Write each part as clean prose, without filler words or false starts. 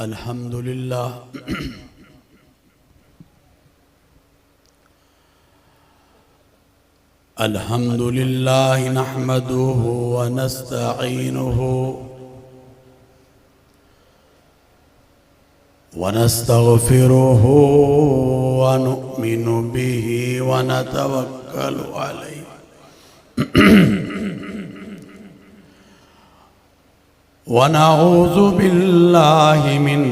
अल्हम्दुलिल्लाह अल्हम्दुलिल्लाह नहमदुहु व नस्तईनुहु व नस्तगफिरुहु व नुमिनु बिही व नतवक्कलु अलैहि व नऊज़ु बिल्लाहि मिन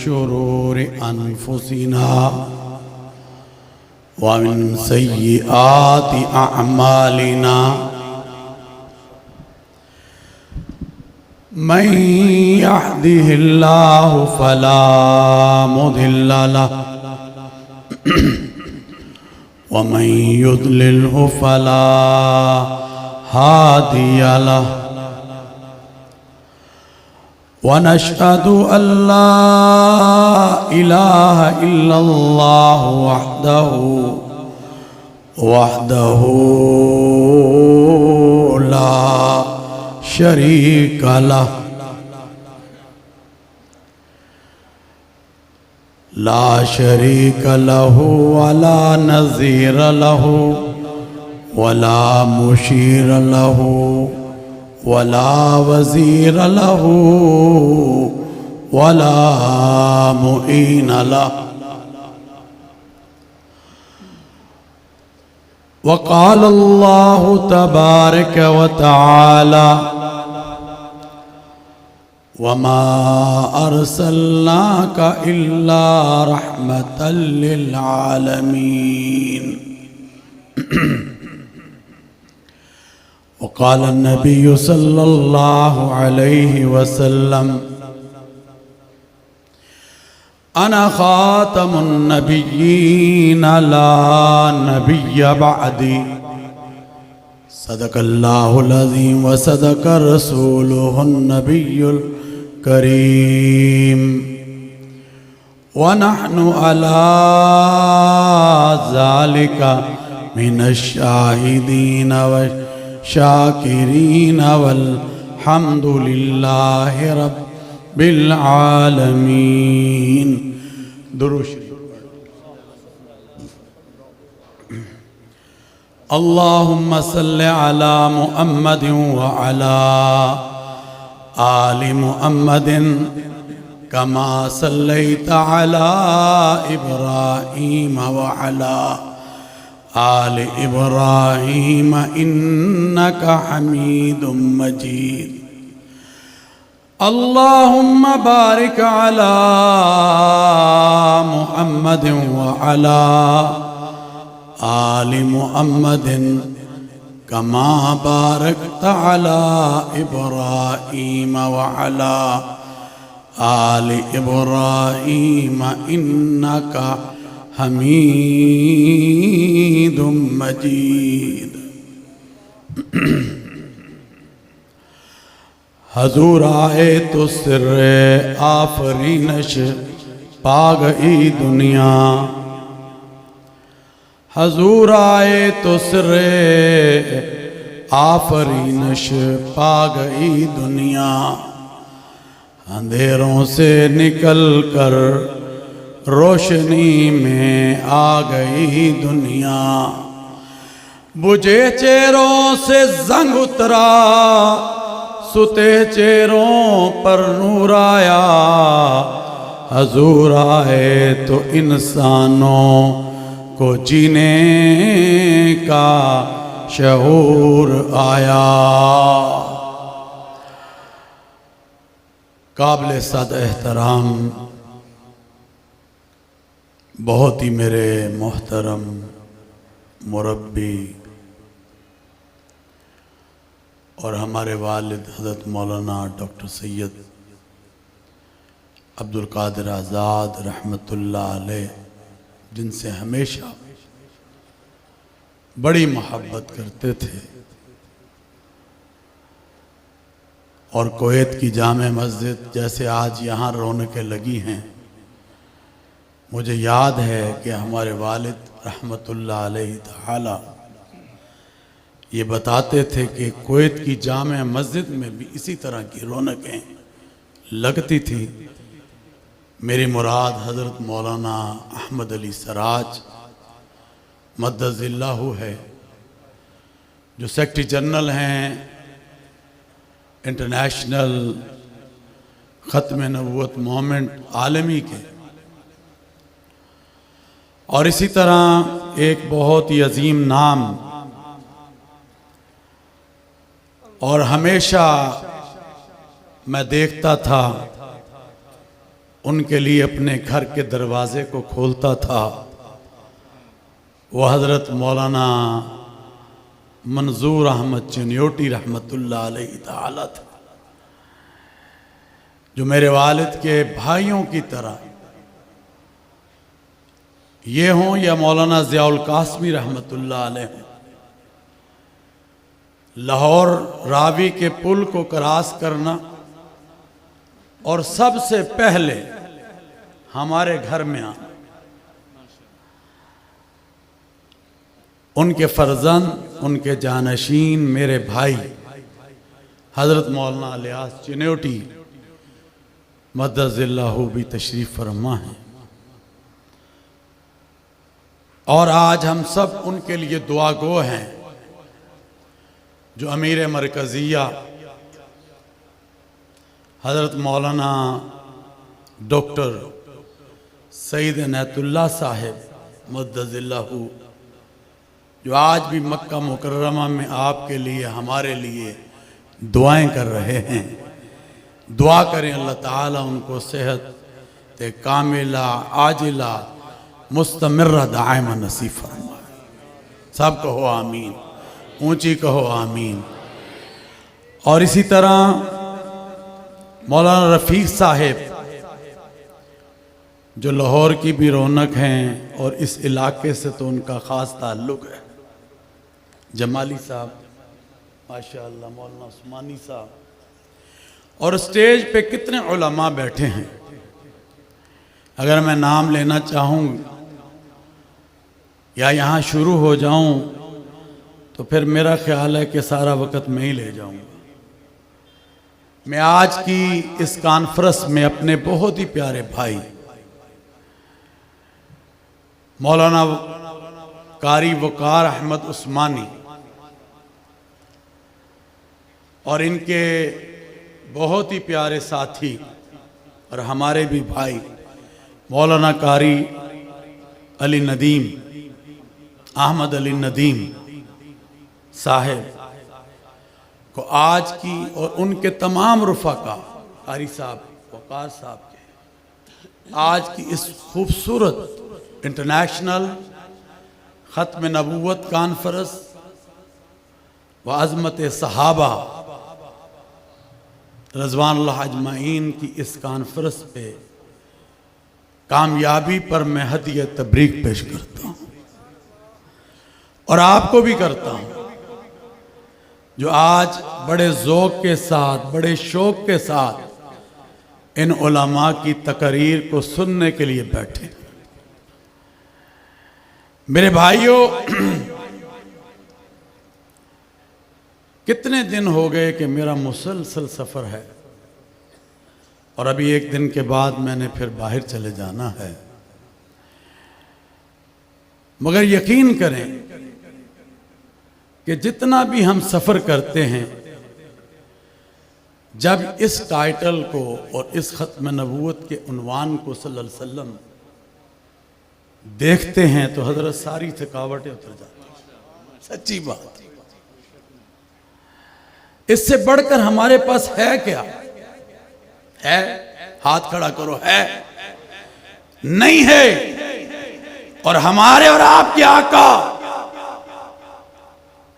शुरूरि अनफुसिना व मिन सय्यिआति अअमालिना मन यहदिहिल्लाहु फला मुदिल्ल लहु व मन युद्लिल्हु फला हादिय लहु वनश्हदु अल्ला इलाहा इल्लल्लाह वहदहु ला शरीक लहु ला शरीक लहु वला नज़ीर लहु वला मुशीर लहु वला वज़ीर लहु वला मुईन लहु वक़ाल अल्लाहु तबारक व तआला वमा अर्सलनाका इल्ला रहमतल लिल आलमीन वक़ाल नबी सल्लल्लाहु अलैहि वसल्लम अना ख़ातमुन नबिय्यीन ला नबिय्य बअदी सदक़ल्लाहुल अज़ीम व सदक़ रसूलुहुन नबियुल करीम व नहनु अला ज़ालिका मिनश शाहिदीन व शाकिरीन वल्हम्दुलिल्लाहि रब्बिल आलमीन। दुरूद अल्लाहुम्मा सल्लि अला मुहम्मदिन व अला आलि मुहम्मदिन कमा सल्लैता अला इब्राहीम व अला आलि इब्राहीम इन्नका हमीदुम मजीद। अल्लाहुम्मा बारिक अला मुहम्मदिन व अला आलि मुहम्मदिन कमा बारकता अला इब्राहीम व अला आलि इब्राहीम इन्नका हमीदुम मजीद। हजूर आए तो सिर्रे आफरीनश पा गई दुनिया, हजूर आए तो सिर्रे आफरीनश पा गई दुनिया। अंधेरों से निकल कर रोशनी में आ गई दुनिया, बुझे चेहरों से जंग उतरा, सुते चेहरों पर नूर आया। हजूर आए तो इंसानों को जीने का शऊर आया। काबिल सद एहतराम बहुत ही मेरे मोहतरम मुरब्बी और हमारे वालिद हज़रत मौलाना डॉक्टर सैयद अब्दुल कादिर आज़ाद रहमतुल्लाह अलैह, जिनसे हमेशा बड़ी मोहब्बत करते थे और कुवैत की जामे मस्जिद जैसे आज यहाँ रौनकें लगी हैं। मुझे याद है कि हमारे वालिद रहमतुल्लाह अलैहि ताला ये बताते थे कि कुवैत की जामे मस्जिद में भी इसी तरह की रौनकें लगती थी मेरी मुराद हज़रत मौलाना अहमद अली सराज मद्दज़िल्लाहु है, जो सेक्रेटरी जनरल हैं इंटरनेशनल ख़त्म नबूवत मूवमेंट आलमी के, और इसी तरह एक बहुत ही अजीम नाम, और हमेशा मैं देखता था उनके लिए अपने घर के दरवाज़े को खोलता था, वह हज़रत मौलाना मंजूर अहमद चिन्योटी रहमतुल्लाह अलैहि ताला थे, जो मेरे वालिद के भाइयों की तरह ये हों या मौलाना ज़ियाउल कासमी रहमतुल्लाह अलैहि, लाहौर रावी के पुल को क्रॉस करना और सबसे पहले हमारे घर में आना, उनके फर्जंद, उनके जानशीन मेरे भाई हज़रत मौलाना इलियास चिन्योटी मद्दज़िल्लाहु भी तशरीफ़ फरमा हैं, और आज हम सब उनके लिए दुआ गो हैं, जो अमीर मरकज़िया हज़रत मौलाना डॉक्टर सईद इनायतुल्लाह साहिब मद्दज़िल्लाहु, जो आज भी मक्का मुकर्रमा में आपके लिए, हमारे लिए दुआएं कर रहे हैं। दुआ करें अल्लाह ताला उनको सेहत कामिला आजिला मुस्तमिर्रा दाइमा नसीब फरमाए। सब कहो आमीन, ऊंची कहो आमीन। और इसी तरह मौलाना रफ़ीक साहिब, जो लाहौर की भी रौनक हैं और इस इलाके से तो उनका ख़ास ताल्लुक़ है, जमाली साहब माशाअल्लाह, मौलाना उस्मानी साहब, और स्टेज पे कितने उलमा बैठे हैं। अगर मैं नाम लेना चाहूँ या यहाँ शुरू हो जाऊँ तो फिर मेरा ख्याल है कि सारा वक़्त मैं ही ले जाऊँगा। मैं आज की इस कॉन्फ्रेंस में अपने बहुत ही प्यारे भाई मौलाना कारी वकार अहमद उस्मानी और इनके बहुत ही प्यारे साथी और हमारे भी भाई मौलाना कारी अली नदीम, अहमद अली नदीम साहिब को आज की, और उनके तमाम रुफ़ाका कारी साहब, वकार साहब के आज की इस खूबसूरत इंटरनेशनल ख़त्म नबूवत कॉन्फ्रेंस व अज़मत सहाबा रज़वानुल्लाह अजमाइन की इस कॉन्फ्रेंस पे कामयाबी पर मैं हदिया तब्रीक पेश करता हूँ, और आपको भी करता हूँ, जो आज बड़े ज़ौक़ के साथ, बड़े शौक़ के साथ इन उलमा की तकरीर को सुनने के लिए बैठे। मेरे भाइयों, कितने दिन हो गए कि मेरा मुसलसल सफ़र है, और अभी एक दिन के बाद मैंने फिर बाहर चले जाना है। मगर यकीन करें कि जितना भी हम सफ़र करते हैं, जब इस टाइटल को और इस ख़त्म नबूवत के उन्वान को सल्लल्लाहु अलैहि वसल्लम देखते हैं तो हज़रत सारी थकावटें उतर जाती हैं। सच्ची बात, इससे बढ़कर हमारे पास है क्या? है? हाथ खड़ा करो। है? नहीं है। और हमारे और आपके आका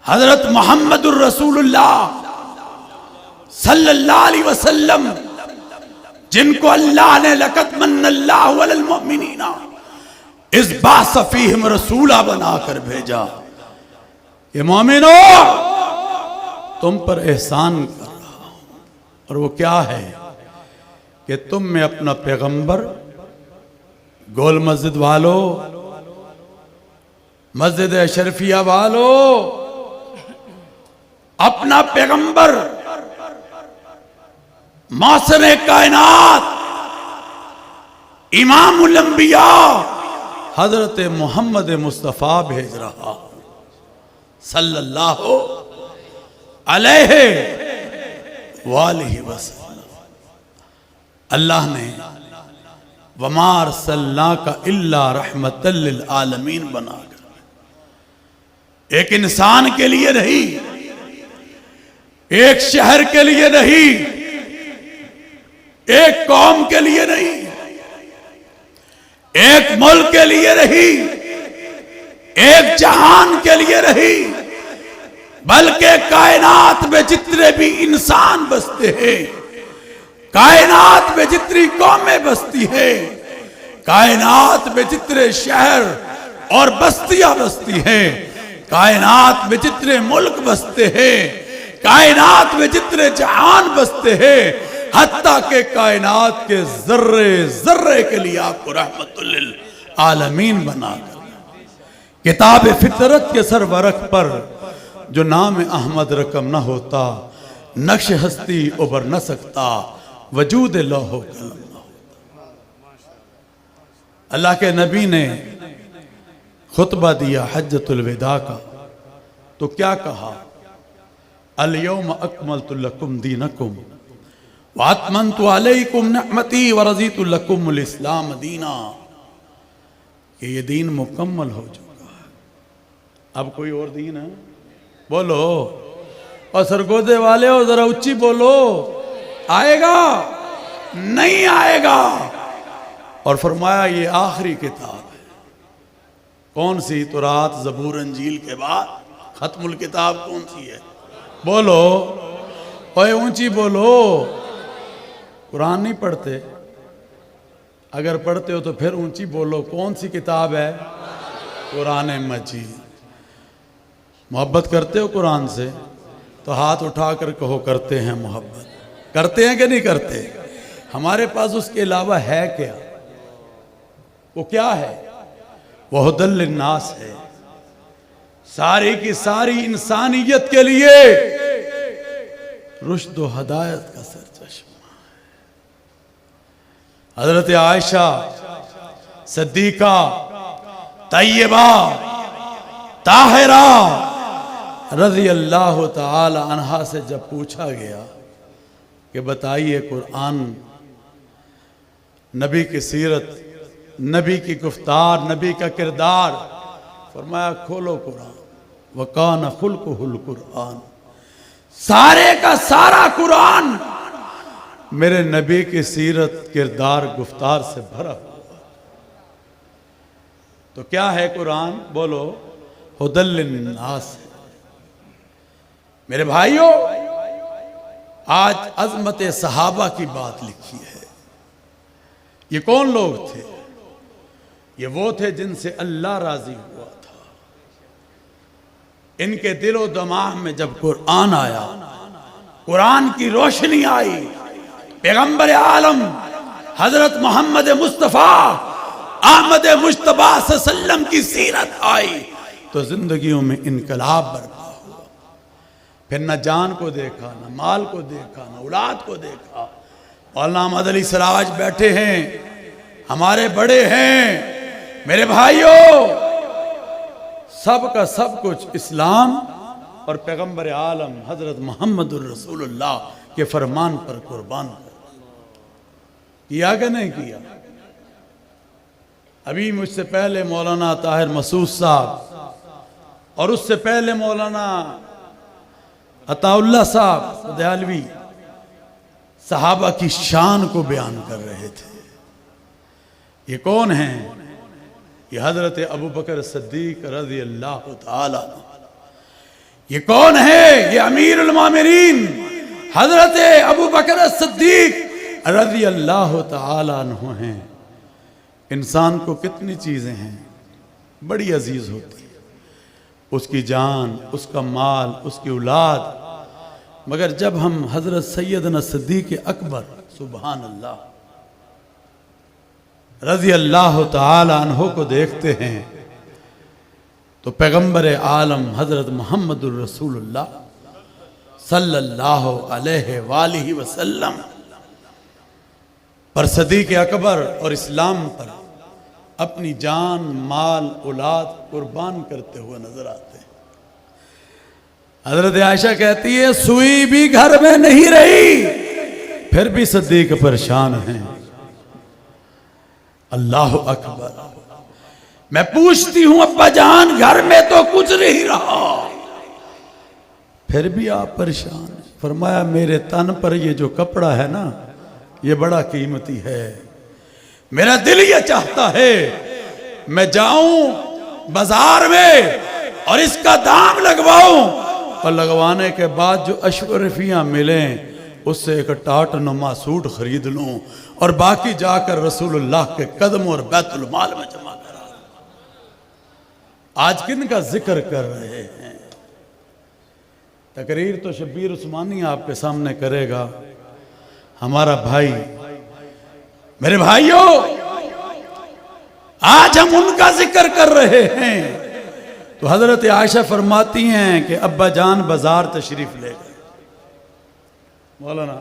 हजरत मोहम्मदुर रसूलुल्लाह सल्लल्लाहु अलैहि वसल्लम, जिनको अल्लाह ने लक़द मन्नल्लाहु अलल मुमिनीना इस बासफ़ीहिम रसूला बनाकर भेजा, ये मोमिनो तुम पर एहसान कर रहा हूं। और वो क्या है कि तुम में अपना पैगंबर, गोल मस्जिद वालों, मस्जिद अशरफिया वालों, अपना पैगंबर मौसम कायनात इमामुल अंबिया हजरत मोहम्मद मुस्तफ़ा भेज रहा सल्लल्लाहु अलैहि वसल्लम। अल्लाह ने वमार सल्ला का इल्ला रहमतल लिल आलमीन बनाकर एक इंसान के लिए नहीं, एक शहर के लिए नहीं, एक कौम के लिए नहीं, एक मुल्क के लिए नहीं, एक जहान के लिए नहीं, बल्कि कायनात में जितने भी इंसान बसते हैं, कायनात में जितनी कौमें बसती हैं, कायनात में जितने शहर और बस्तियां बसती हैं, कायनात में जितने मुल्क बसते हैं, कायनात में जितने जहान बसते हैं, हत्ता के कायनात के जर्रे जर्रे के लिए आपको रहमतुल लिल आलमीन बनाकर किताब फितरत के सरवरक पर जो नाम अहमद रकम न होता, नक्श हस्ती उबर न सकता, वजूद लौहो कलम न होता। अल्लाह के नबी ने खुतबा दिया हज्जतुल विदा का, तो क्या कहा? अल यौम अकमलतु लकुम दीनकुम व अतममतु अलैकुम निअमती व रज़ीतु लकुमुल इस्लाम दीना, कि ये दीन मुकम्मल हो चुका है, अब कोई और दीन है? बोलो। और सरगोदे वाले हो जरा ऊंची बोलो, आएगा? नहीं आएगा। और फरमाया ये आखिरी किताब है। कौन सी? तौरात ज़बूर इंजील के बाद खत्मुल किताब कौन सी है? बोलो। ओए ऊंची बोलो। कुरान नहीं पढ़ते? अगर पढ़ते हो तो फिर ऊंची बोलो। कौन सी किताब है? कुरान मजीद। मोहब्बत करते हो कुरान से? तो हाथ उठाकर कहो करते हैं मोहब्बत। करते हैं कि नहीं करते? हमारे पास उसके अलावा है क्या? वो क्या है? वह हुदल लिन्नास है, सारी की सारी इंसानियत के लिए रुश्द व हदायत का सरचश्मा है। हजरत आयशा सिद्दीका तैयबा ताहिरा रज़ी अल्लाह ताला अन्हा से जब पूछा गया कि बताइए कुरान, नबी की सीरत, नबी की गुफ्तार, नबी का किरदार, फरमाया खोलो कुरान, वकान खुल्कुहुल कुरान, सारे का सारा कुरान मेरे नबी की सीरत, किरदार, गुफ्तार से भरा हुआ। तो क्या है कुरान? बोलो। हुदल लिन्नास है। मेरे भाइयों, आज अजमत सहाबा की बात लिखी है। ये कौन लोग थे? ये वो थे जिनसे अल्लाह राजी हुआ था। इनके दिलो दिमाग में जब कुरान आया, कुरान की रोशनी आई, पैगंबर आलम हजरत मोहम्मद मुस्तफ़ा अहमद मुश्तबा सल्लम की सीरत आई, तो जिंदगियों में इनकलाब बर्पा हुआ। फिर न जान को देखा, न माल को देखा, न औलाद को देखा। मौलाना अहमद अली सिराज बैठे हैं, हमारे बड़े हैं। मेरे भाइयों, सब का सब कुछ इस्लाम और पैगंबर आलम हजरत मोहम्मदुर रसूलुल्लाह के फरमान पर कुर्बान कर किया कि नहीं किया? अभी मुझसे पहले मौलाना ताहिर मसूद साहब और उससे पहले मौलाना अताउल्लाह साहब दयालवी सहाबा की शान को बयान कर रहे थे। ये कौन हैं? ये हजरत अबू बकर सिद्दीक रज़ी अल्लाह ताला। ये कौन है? ये अमीरुल मोमिनीन हजरत अबू बकर सिद्दीक रज़ी अल्लाह ताला अन्हु हैं। इंसान को कितनी चीज़ें हैं बड़ी अजीज़ होती है, उसकी जान, उसका माल, उसकी औलाद, मगर जब हम हजरत सैयदना सिद्दीक अकबर सुभान अल्लाह रज़ी अल्लाह ताला अन्हु को देखते हैं तो पैगंबर आलम हजरत मोहम्मदुर रसूलुल्लाह सल्लल्लाहु अलैहि वसल्लम पर सदीक़ अकबर और इस्लाम पर अपनी जान माल औलाद कुर्बान करते हुए नजर आते हैं। हजरत आयशा कहती है सुई भी घर में नहीं रही फिर भी सदीक़ परेशान हैं। अल्लाह अकबर। मैं पूछती हूं अब्बा जान घर में तो कुछ नहीं रहा फिर भी आप परेशान। फरमाया मेरे तन पर ये जो कपड़ा है ना ये बड़ा कीमती है। मेरा दिल ये चाहता है मैं जाऊं बाजार में और इसका दाम लगवाऊं और लगवाने के बाद जो अशरफियां मिलें उससे एक टाट नुमा सूट खरीद लूं और बाकी जाकर रसूलुल्लाह के कदम और बैतुल माल में जमा करा। आज किन का जिक्र कर रहे हैं? तकरीर तो शब्बीर उस्मानी आपके सामने करेगा, हमारा भाई। मेरे भाइयों आज हम उनका जिक्र कर रहे हैं तो हजरत आयशा फरमाती हैं कि अब्बा जान बाजार तशरीफ ले गए। मौलाना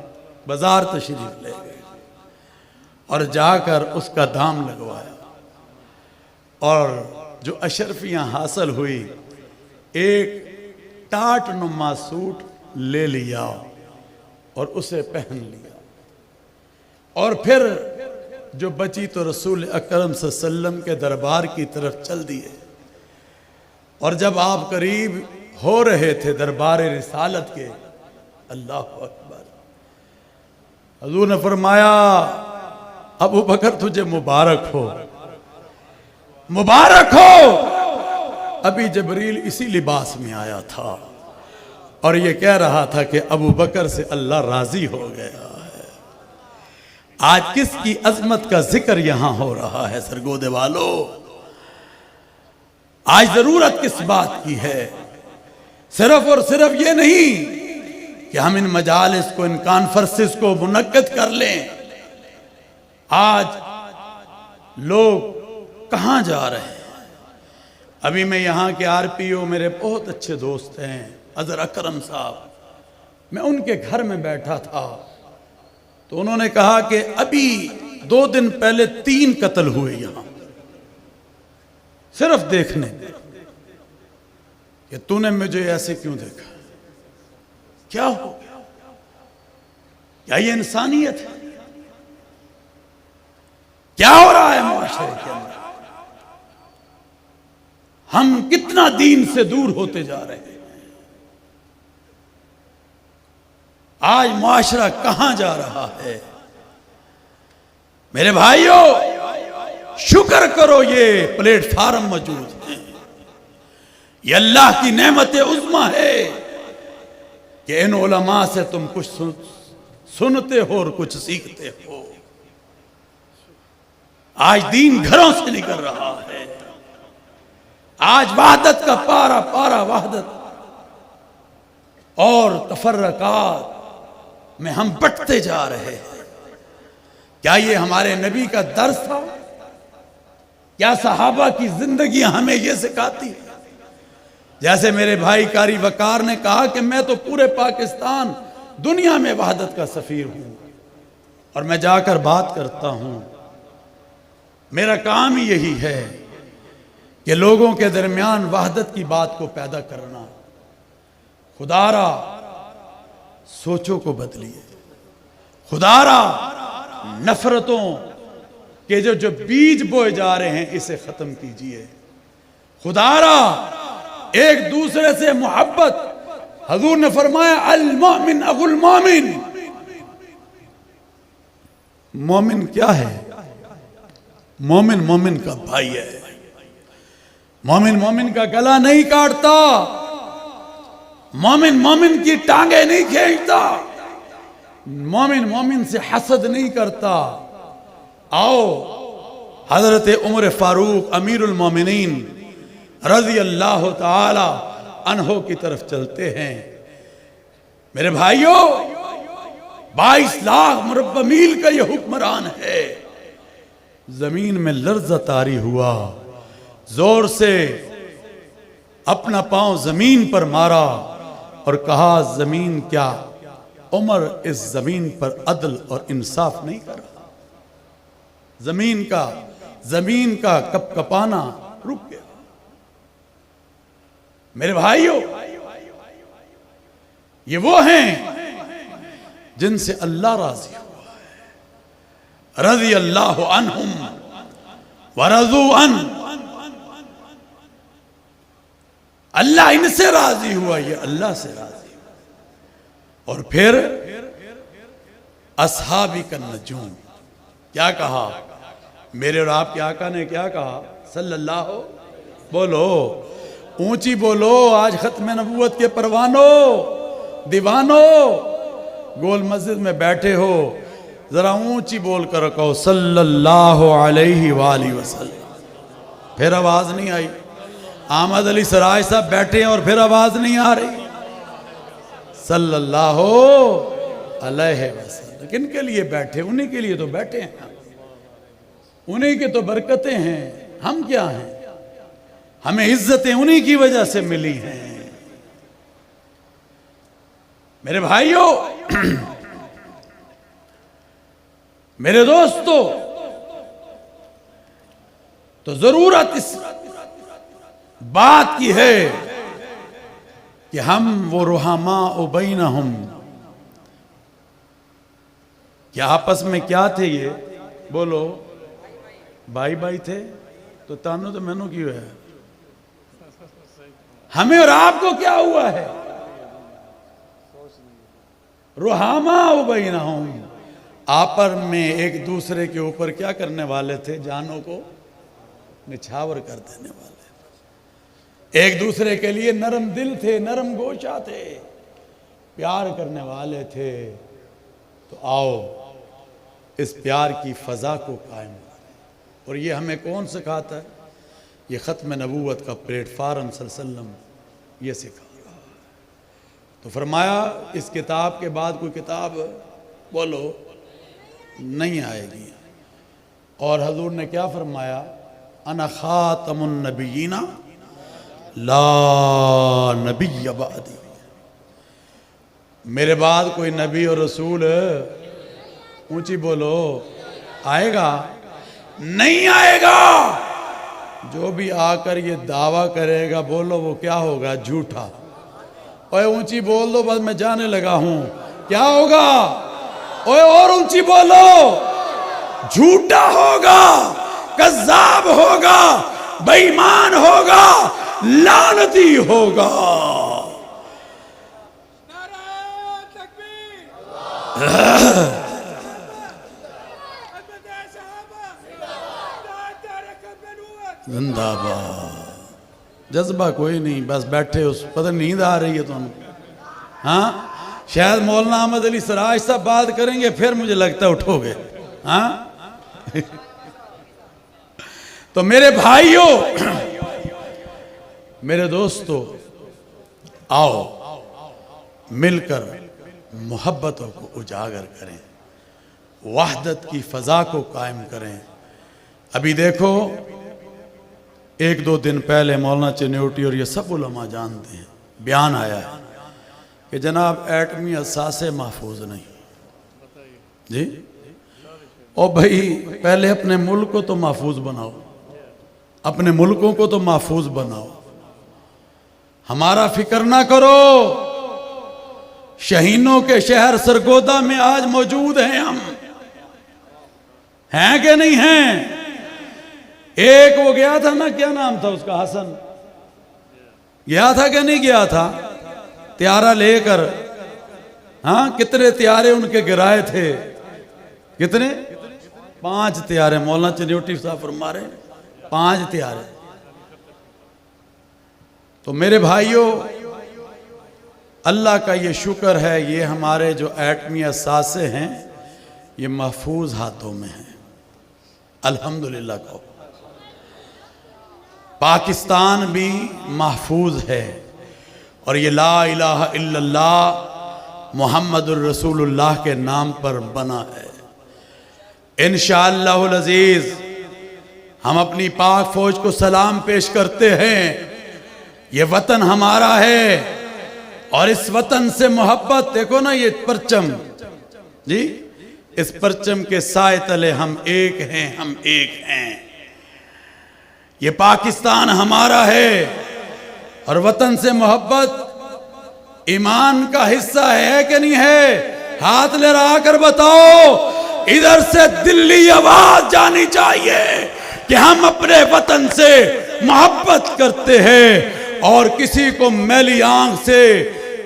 बाजार तशरीफ ले गए और जाकर उसका दाम लगवाया और जो अशरफियां हासिल हुई एक टाट नुमा सूट ले लिया और उसे पहन लिया और फिर जो बची तो रसूल अकरम सल्लल्लाहु अलैहि वसल्लम के दरबार की तरफ चल दिए। और जब आप करीब हो रहे थे दरबार रिसालत के, अल्लाह अकबर, हुजूर ने फरमाया अबू बकर तुझे मुबारक हो, मुबारक हो। अभी जबरील इसी लिबास में आया था और ये कह रहा था कि अबू बकर से अल्लाह राजी हो गया है। आज किसकी अजमत का जिक्र यहां हो रहा है सरगोदे वालों? आज जरूरत किस बात की है? सिर्फ और सिर्फ ये नहीं कि हम इन मजालिस को इन कॉन्फ्रेंसेस को मुनक्किद कर लें। आज लोग कहां जा रहे हैं? अभी मैं यहाँ के आरपीओ मेरे बहुत अच्छे दोस्त हैं अजहर अकरम साहब, मैं उनके घर में बैठा था तो उन्होंने कहा कि अभी 2 दिन पहले 3 कत्ल हुए यहां सिर्फ देखने कि तूने मुझे ऐसे क्यों देखा, क्या हो गया, क्या ये इंसानियत है? क्या हो रहा है मुआशरे के अंदर? हम कितना दीन से दूर होते जा रहे हैं। आज मुआशरा कहां जा रहा है? मेरे भाइयों शुक्र करो ये प्लेटफार्म मौजूद है, ये अल्लाह की नेमत उज़्मा है कि इन उलमा से तुम कुछ सुनते हो और कुछ सीखते हो। आज दीन घरों से निकल रहा है। आज वहदत का पारा पारा वहदत और तफर्रकात में हम बंटते जा रहे हैं। क्या ये हमारे नबी का दर्स था? क्या सहाबा की जिंदगी हमें यह सिखाती है? जैसे मेरे भाई कारी वकार ने कहा कि मैं तो पूरे पाकिस्तान दुनिया में वहदत का सफीर हूं और मैं जाकर बात करता हूं। मेरा काम ही यही है कि लोगों के दरमियान वहदत की बात को पैदा करना। खुदारा सोचों को बदलिए, खुदारा नफरतों के जो बीज बोए जा रहे हैं इसे खत्म कीजिए। खुदारा एक दूसरे से मोहब्बत, हुजूर ने फरमाया अल मोमिन अगुल मोमिन। मोमिन क्या है? मोमिन मोमिन का भाई है। मोमिन मोमिन का गला नहीं काटता, मोमिन मोमिन की टांगे नहीं खींचता, मोमिन मोमिन से हसद नहीं करता। आओ हजरत उमर फारूक अमीरुल मोमिनीन रजी अल्लाह ताला अन्हो की तरफ चलते हैं। मेरे भाइयों 22 लाख मुरब्बा मील का यह हुक्मरान है। जमीन में लर्ज़ा तारी हुआ, जोर से अपना पांव जमीन पर मारा और कहा जमीन क्या उमर इस जमीन पर अदल और इंसाफ नहीं कर रहा? जमीन का कपकपाना रुक गया। मेरे भाइयों, ये वो हैं जिनसे अल्लाह राजी हुआ है। रज़ी अल्लाहु अन्हुम व रज़ू अन। अल्लाह इनसे राजी हुआ, ये अल्लाह से राजी हुआ। और फिर अस्हाबी का नजूम, क्या कहा? मेरे और आपके आका ने क्या कहा? सल्लल्लाहु, बोलो ऊंची बोलो, आज खत्म नबूवत के परवानों, दीवानो, गोल मस्जिद में बैठे हो, जरा ऊंची बोल कर कहो सल्लल्लाहु अलैहि वसल्लम। फिर आवाज नहीं आई। अहमद अली सराय साहब बैठे हैं और फिर आवाज नहीं आ रही। सल्लल्लाहु अलैहि वसल्लम किन के लिए बैठे? उन्हीं के लिए तो बैठे हैं, उन्हीं की तो बरकतें हैं। हम क्या हैं? हमें इज्जतें उन्हीं की वजह से मिली हैं। मेरे भाइयों, मेरे दोस्तों, तो जरूरत इस बात की है कि हम वो रुहमा उबैनहुम, क्या आपस में क्या थे? ये बोलो, भाई भाई थे। तो तानो तो मैनू क्यों है? हमें और आपको क्या हुआ है? रुहामा उबैनहुम, आपस में एक दूसरे के ऊपर क्या करने वाले थे? जानों को निछावर कर देने वाले। एक दूसरे के लिए नरम दिल थे, नरम गोशा थे, प्यार करने वाले थे। तो आओ इस प्यार की फजा को कायम करें। और ये हमें कौन सिखाता है? ये ख़त्म नबूवत का प्लेटफार्म सल्लल्लाहु ये सिखा रहा है। तो फरमाया इस किताब के बाद कोई किताब बोलो नहीं आएगी। और हजूर ने क्या फरमाया? अना खातमुन नबिय्यीना ला नबिय्य बादी, मेरे बाद कोई नबी और रसूल, ऊंची बोलो, आएगा? नहीं आएगा। जो भी आकर ये दावा करेगा, बोलो वो क्या होगा? झूठा। ओए ऊंची बोल दो, बस मैं जाने लगा हूं। क्या होगा? ओए और ऊंची बोलो। झूठा होगा, कज़्ज़ाब होगा, बेईमान होगा, लानती होगा। जिंदाबाद। जज्बा कोई नहीं, बस बैठे उस, पता नींद आ रही है तुम? हाँ, शायद मौलाना अहमद अली सराज साहब बात करेंगे, फिर मुझे लगता है उठोगे। हाँ तो मेरे भाइयों, मेरे दोस्तों, आओ मिलकर मोहब्बतों को उजागर करें, वहदत की फजा को कायम करें। अभी देखो, एक दो दिन पहले मौलाना चन्योटी और ये सब उलमा जानते हैं, बयान आया है कि जनाब एटमी असासे महफूज नहीं जी। ओ भाई, पहले अपने मुल्क को तो महफूज बनाओ, अपने मुल्कों को तो महफूज बनाओ। हमारा फिक्र ना करो। शहीनों के शहर सरगोदा में आज मौजूद हैं हम, हैं कि नहीं हैं? एक वो गया था ना, क्या नाम था उसका, हसन, गया था कि नहीं गया था? त्यारा लेकर। हाँ, कितने त्यारे उनके गिराए थे? कितने? 5 त्यारे। मौलाना चन्योटी साहब फरमा रहे 5 त्यारे। तो मेरे भाइयों, अल्लाह का ये शुक्र है, ये हमारे जो एटमी असासे हैं ये महफूज हाथों में हैं, अल्हम्दुलिल्लाह को। पाकिस्तान भी महफूज है और ये ला इलाहा इल्लल्लाह मुहम्मदुर रसूलुल्लाह के नाम पर बना है। इंशाअल्लाहुल अज़ीज़ हम अपनी पाक फौज को सलाम पेश करते हैं। ये वतन हमारा है और इस वतन से मोहब्बत, देखो ना ये परचम जी, इस परचम के साए तले हम एक हैं, हम एक हैं। ये पाकिस्तान हमारा है और वतन से मोहब्बत ईमान का हिस्सा है कि नहीं है? हाथ लहरा कर बताओ। इधर से दिल्ली आवाज जानी चाहिए कि हम अपने वतन से मोहब्बत करते हैं और किसी को मैली आंख से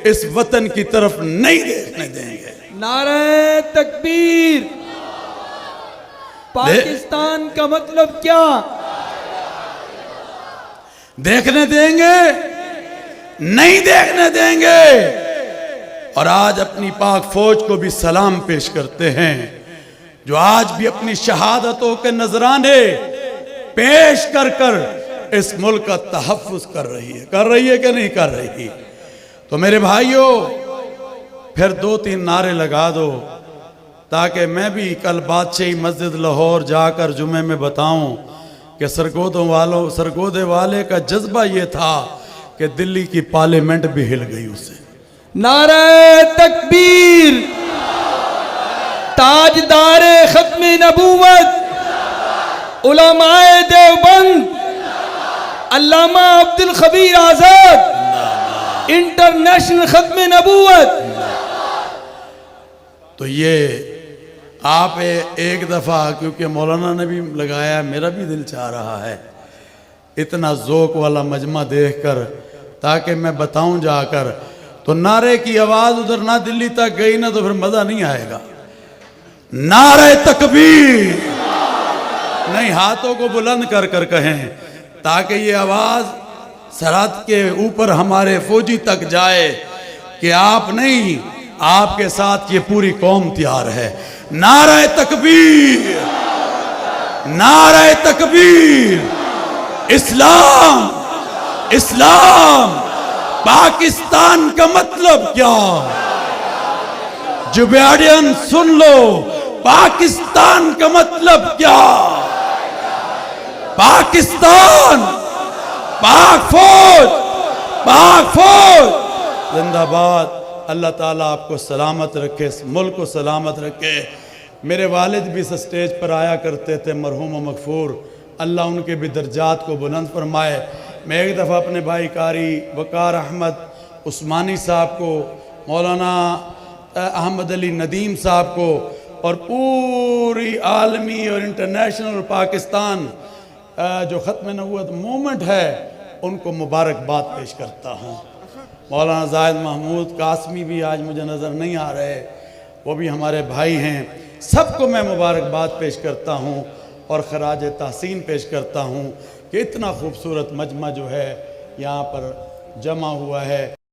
इस वतन की तरफ नहीं देखने देंगे। नारे तकबीर। पाकिस्तान का मतलब क्या? देखने देंगे? नहीं देखने देंगे। और आज अपनी पाक फौज को भी सलाम पेश करते हैं जो आज भी अपनी शहादतों के नजराने पेश कर कर इस मुल्क का तहफ्फुज कर रही है कि नहीं कर रही? तो मेरे भाइयों, फिर 2-3 नारे लगा दो ताकि मैं भी कल बादशाही मस्जिद लाहौर जाकर जुमे में बताऊं कि सरगोदे वाले का जज्बा ये था कि दिल्ली की पार्लियामेंट भी हिल गई उससे। नारे तकबीर। ताजदारे खत्मे नबूवत उलमाए देवबंद अल्लामा अब्दुल खबीर आजाद इंटरनेशनल खत्मे नबूवत। तो ये आप एक दफ़ा, क्योंकि मौलाना ने भी लगाया, मेरा भी दिल चाह रहा है इतना ज़ोक वाला मजमा देखकर, ताकि मैं बताऊं जाकर। तो नारे की आवाज़ उधर ना दिल्ली तक गई ना तो फिर मज़ा नहीं आएगा। नारे तकबीर नहीं, हाथों को बुलंद कर कर कहें ताकि ये आवाज़ सरहद के ऊपर हमारे फौजी तक जाए कि आप नहीं, आपके साथ ये पूरी कौम तैयार है। नारे तकबीर, नारे तकबीर। इस्लाम, इस्लाम। पाकिस्तान का मतलब क्या? जुबैडियन सुन लो, पाकिस्तान का मतलब क्या? पाकिस्तान, पाक फौज, पाक फौज जिंदाबाद। अल्लाह ताला आपको सलामत रखे, इस मुल्क को सलामत रखे। मेरे वालिद भी इस स्टेज पर आया करते थे, मरहूम मगफूर, अल्लाह उनके भी दर्जात को बुलंद फरमाए। मैं एक दफ़ा अपने भाई कारी वकार अहमद उस्मानी साहब को, मौलाना अहमद अली नदीम साहब को और पूरी आलमी और इंटरनेशनल पाकिस्तान जो ख़त्म नबूवत मूवमेंट है उनको मुबारकबाद पेश करता हूँ। मौलाना जाहिद महमूद कासमी भी आज मुझे नज़र नहीं आ रहे, वो भी हमारे भाई हैं। सबको मैं मुबारकबाद पेश करता हूँ और खराज तहसीन पेश करता हूँ कि इतना खूबसूरत मजमा जो है यहाँ पर जमा हुआ है।